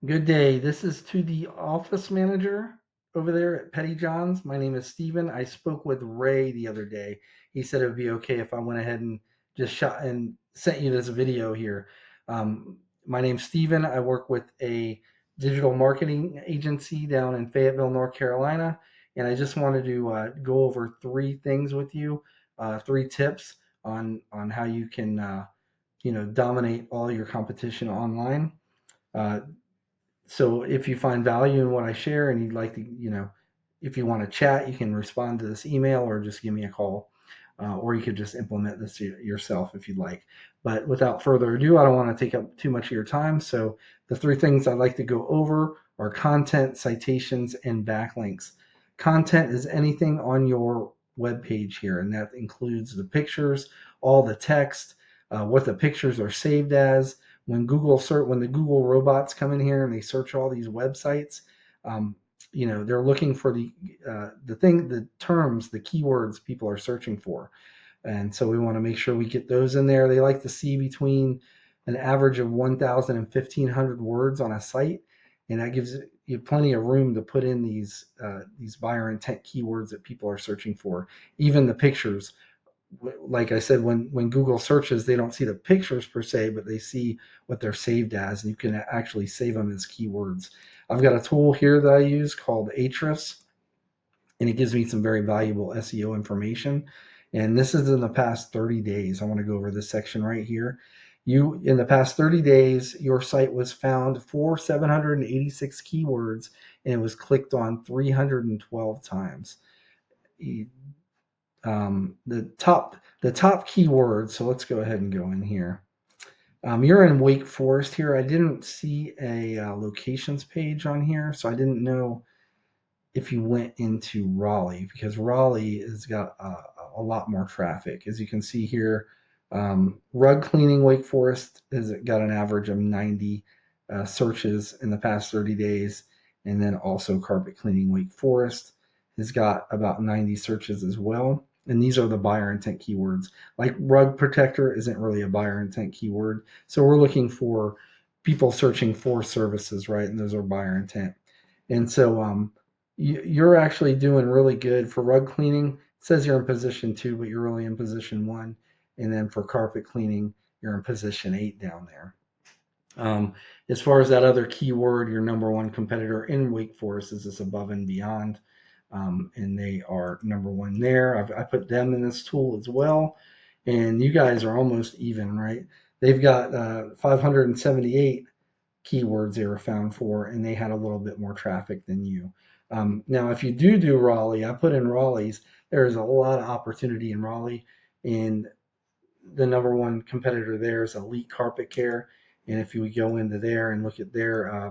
Good day. This is to the office manager over there at Pettyjohn's. My name is Steven. I spoke with Ray the other day. He said it would be okay if I went ahead and just shot and sent you this video here. My name's Steven. I work with a digital marketing agency down in Fayetteville, North Carolina, and I just wanted to go over three things with you, three tips on how you can dominate all your competition online. Uh, so if you find value in what I share and you'd like to, if you want to chat, you can respond to this email or just give me a call. Or you could just implement this yourself if you'd like. But without further ado, I don't want to take up too much of your time. So the three things I'd like to go over are content, citations, and backlinks. Content is anything on your web page here, and that includes the pictures, all the text, what the pictures are saved as, when the Google robots come in here and they search all these websites, um, they're looking for the terms, the keywords people are searching for, and so we want to make sure we get those in there. They like to see between an average of 1,000 and 1,500 words on a site, and that gives you plenty of room to put in these buyer intent keywords that people are searching for. Even the pictures, like I said, when Google searches, they don't see the pictures per se, but they see what they're saved as, and you can actually save them as keywords. I've got a tool here that I use called Ahrefs, and it gives me some very valuable SEO information. And this is in the past 30 days. I want to go over this section right here. You in the past 30 days, your site was found for 786 keywords, and it was clicked on 312 times. The top keywords. So let's go ahead and go in here. You're in Wake Forest here. I didn't see a locations page on here, so I didn't know if you went into Raleigh, because Raleigh has got a lot more traffic. As you can see here, rug cleaning Wake Forest has got an average of 90 searches in the past 30 days. And then also carpet cleaning Wake Forest has got about 90 searches as well. And these are the buyer intent keywords. Like rug protector isn't really a buyer intent keyword. So we're looking for people searching for services, right? And those are buyer intent. And so you're actually doing really good for rug cleaning. It says you're in position 2, but you're really in position 1. And then for carpet cleaning, you're in position 8 down there. Um, as far as that other keyword, your number one competitor in Wake Forest is this above and beyond. And they are number one there. I put them in this tool as well. And you guys are almost even, right? They've got 578 keywords they were found for, and they had a little bit more traffic than you. Now, if you do Raleigh, I put in Raleigh's. There's a lot of opportunity in Raleigh, and the number one competitor there is Elite Carpet Care. And if you go into there and look at their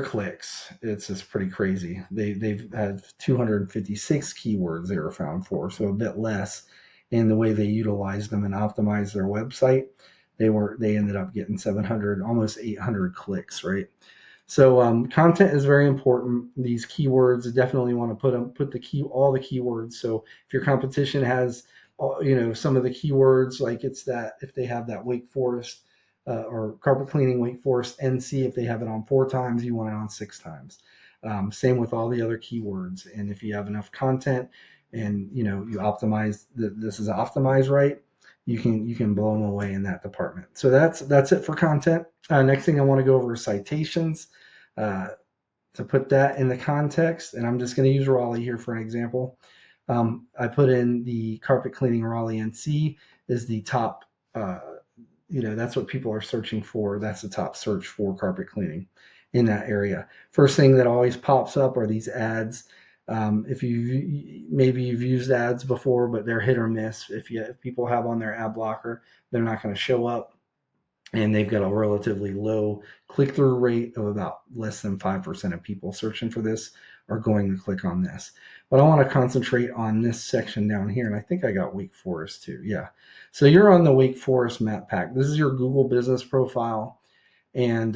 clicks, it's just pretty crazy. They've had 256 keywords they were found for, so a bit less. In the way they utilized them and optimized their website, they ended up getting 700, almost 800 clicks, right? So content is very important. These keywords, definitely want to put all the keywords. So if your competition has, some of the keywords, like it's that if they have that Wake Forest or carpet cleaning Wake Forest NC, if they have it on 4 times, you want it on 6 times. Same with all the other keywords. And if you have enough content and you optimize, this is optimized right, you can blow them away in that department. So that's it for content. Next thing I want to go over is citations. Uh, to put that in the context, and I'm just going to use Raleigh here for an example. I put in the carpet cleaning Raleigh NC is the top. That's what people are searching for. That's the top search for carpet cleaning in that area. First thing that always pops up are these ads. If maybe you've used ads before, but they're hit or miss. If people have on their ad blocker, they're not going to show up, and they've got a relatively low click-through rate of about less than 5% of people searching for this are going to click on this. But I want to concentrate on this section down here, and I think I got Wake Forest too. Yeah. So you're on the Wake Forest map pack. This is your Google business profile, and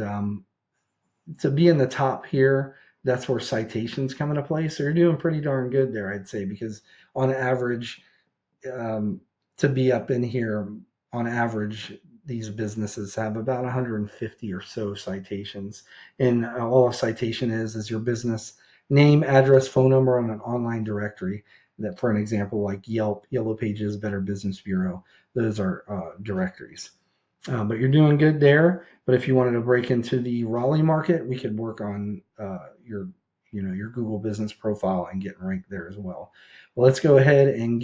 to be in the top here, that's where citations come into play. So you're doing pretty darn good there, I'd say, because on average, um, to be up in here, on average, these businesses have about 150 or so citations, and all a citation is your business name, address, phone number on an online directory. That, for an example, like Yelp, Yellow Pages, Better Business Bureau, those are directories. But you're doing good there. But if you wanted to break into the Raleigh market, we could work on your Google business profile and get ranked there as well. Well, let's go ahead and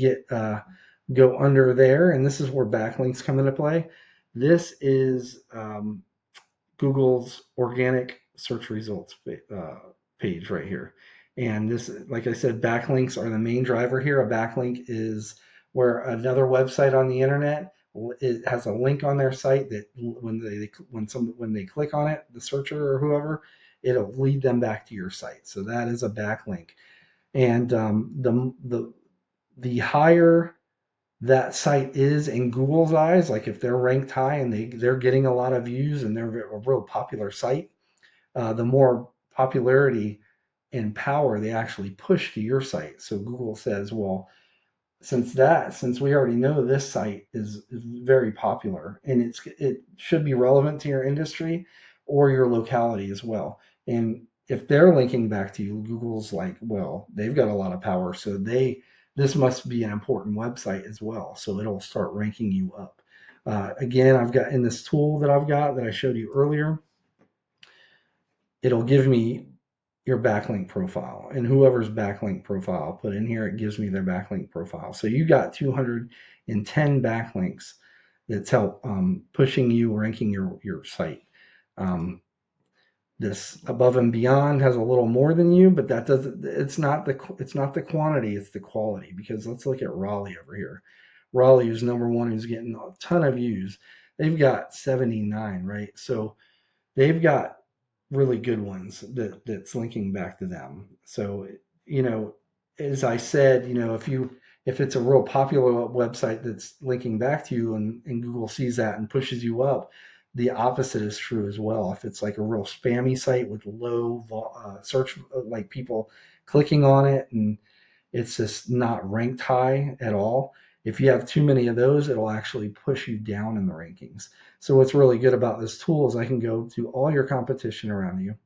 go under there, and this is where backlinks come into play. This is Google's organic search results page right here. And this, like I said, backlinks are the main driver here. A backlink is where another website on the internet, it has a link on their site that when they click on it, the searcher or whoever, it'll lead them back to your site. So that is a backlink. And the higher that site is in Google's eyes, like if they're ranked high and they're getting a lot of views and they're a real popular site, the more popularity and power they actually push to your site. So Google says, well, since we already know this site is very popular and it should be relevant to your industry or your locality as well. And if they're linking back to you, Google's like, well, they've got a lot of power, so this must be an important website as well. So it'll start ranking you up. Again, I've got in this tool that I've got that I showed you earlier, it'll give me your backlink profile, and whoever's backlink profile I'll put in here, it gives me their backlink profile. So you got 210 backlinks that's help pushing you, ranking your site. This above and beyond has a little more than you, but that doesn't. It's not the quantity, it's the quality. Because let's look at Raleigh over here. Raleigh is number one, who's getting a ton of views. They've got 79, right? So they've got really good ones that's linking back to them. So, as I said, if it's a real popular website that's linking back to you and Google sees that and pushes you up, the opposite is true as well. If it's like a real spammy site with low search, like people clicking on it and it's just not ranked high at all. If you have too many of those, it'll actually push you down in the rankings. So what's really good about this tool is I can go to all your competition around you,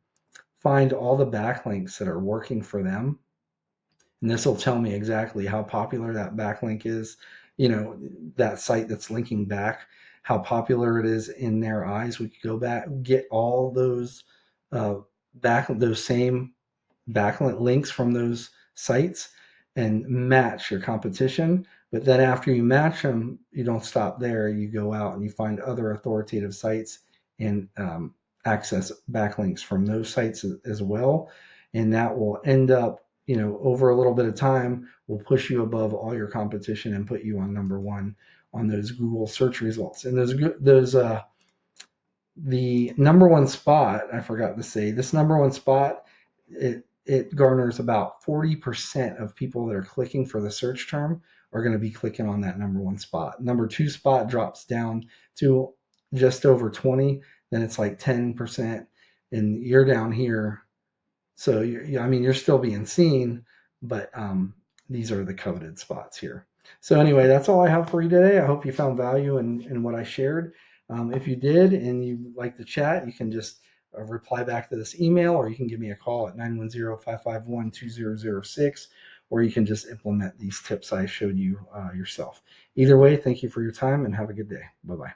find all the backlinks that are working for them, and this will tell me exactly how popular that backlink is, that site that's linking back, how popular it is in their eyes. We could go back, get all those those same backlink links from those sites and match your competition. But then after you match them, you don't stop there. You go out and you find other authoritative sites and access backlinks from those sites as well. And that will end up, over a little bit of time, will push you above all your competition and put you on number one on those Google search results. And the number one spot, I forgot to say, this number one spot, it garners about 40% of people that are clicking for the search term are going to be clicking on that number one spot. Number two spot drops down to just over 20, then it's like 10%, and you're down here. So you're still being seen, but these are the coveted spots here. So anyway, that's all I have for you today. I hope you found value in what I shared. If you did and you like the chat, you can just reply back to this email, or you can give me a call at 910-551-2006, or you can just implement these tips I showed you yourself. Either way, thank you for your time and have a good day. Bye-bye.